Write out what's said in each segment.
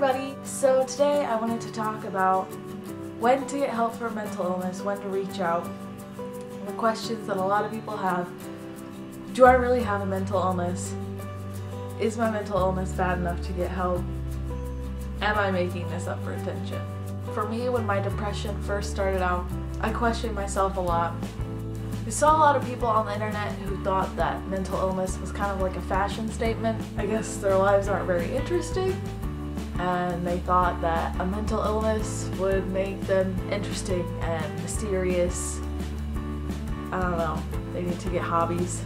everybody! So today I wanted to talk about when to get help for mental illness, when to reach out, the questions that a lot of people have. Do I really have a mental illness? Is my mental illness bad enough to get help? Am I making this up for attention? For me, when my depression first started out, I questioned myself a lot. I saw a lot of people on the internet who thought that mental illness was kind of like a fashion statement. I guess their lives aren't very interesting, and they thought that a mental illness would make them interesting and mysterious. I don't know. They need to get hobbies.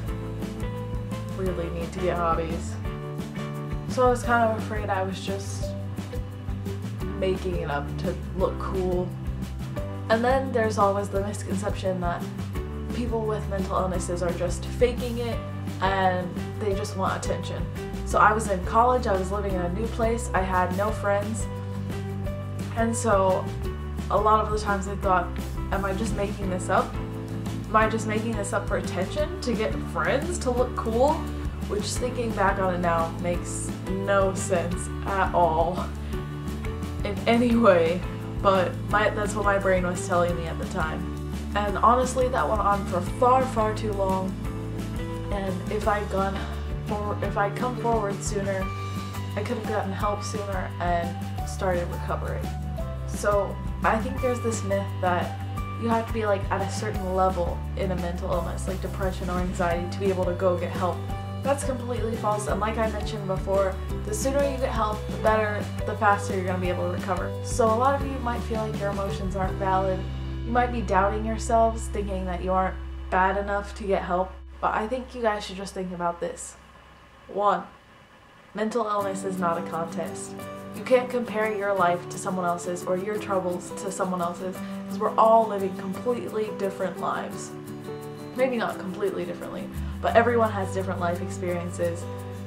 Really need to get hobbies. So I was kind of afraid I was just making it up to look cool. And then there's always the misconception that people with mental illnesses are just faking it and they just want attention. So I was in college, I was living in a new place, I had no friends, and so a lot of the times I thought, am I just making this up? Am I just making this up for attention, to get friends, to look cool? Which, thinking back on it now, makes no sense at all in any way, but that's what my brain was telling me at the time. And honestly, that went on for far too long, and if I'd come forward sooner, I could have gotten help sooner and started recovering. So I think there's this myth that you have to be like at a certain level in a mental illness, like depression or anxiety, to be able to go get help. That's completely false, and like I mentioned before, the sooner you get help, the better, the faster you're going to be able to recover. So a lot of you might feel like your emotions aren't valid. You might be doubting yourselves, thinking that you aren't bad enough to get help, but I think you guys should just think about this. 1. Mental illness is not a contest. You can't compare your life to someone else's or your troubles to someone else's, because we're all living completely different lives. Maybe not completely differently, but everyone has different life experiences,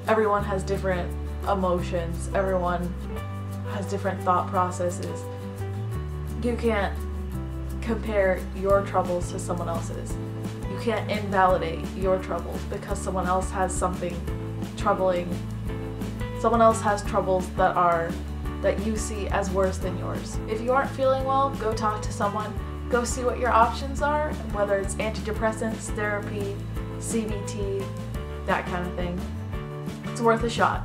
everyone has different emotions, everyone has different thought processes. You can't compare your troubles to someone else's. You can't invalidate your troubles because someone else has something troubling. Someone else has troubles that you see as worse than yours. If you aren't feeling well, go talk to someone. Go see what your options are, whether it's antidepressants, therapy, CBT, that kind of thing. It's worth a shot.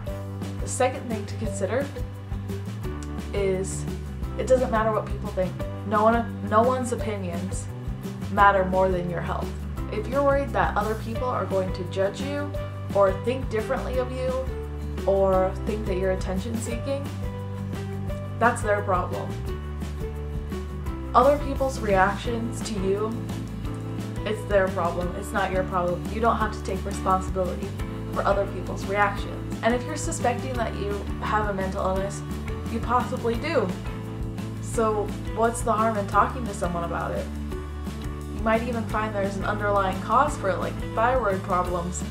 The second thing to consider is it doesn't matter what people think. No one's opinions matter more than your health. If you're worried that other people are going to judge you or think differently of you or think that you're attention seeking, that's their problem. Other people's reactions to you, it's their problem, it's not your problem. You don't have to take responsibility for other people's reactions. And if you're suspecting that you have a mental illness, you possibly do. So what's the harm in talking to someone about it? You might even find there's an underlying cause for it, like thyroid problems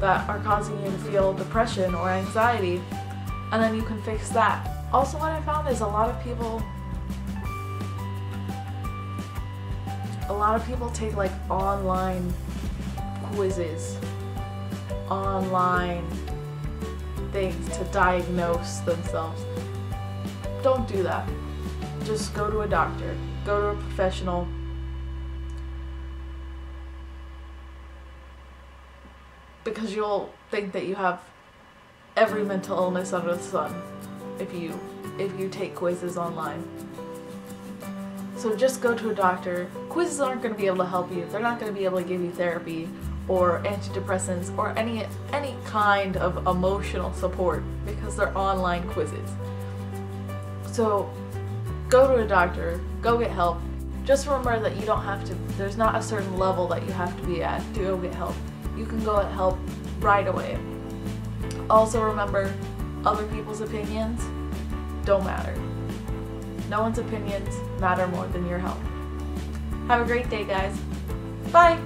that are causing you to feel depression or anxiety, and then you can fix that. Also, what I found is a lot of people take like online quizzes, online things to diagnose themselves. Don't do that. Just go to a doctor, go to a professional. Because you'll think that you have every mental illness under the sun if you take quizzes online. So just go to a doctor. Quizzes aren't going to be able to help you. They're not going to be able to give you therapy or antidepressants or any kind of emotional support because they're online quizzes. So go to a doctor, go get help. Just remember that you don't have to, there's not a certain level that you have to be at to go get help. You can go get help right away. Also remember, other people's opinions don't matter. No one's opinions matter more than your health. Have a great day, guys. Bye!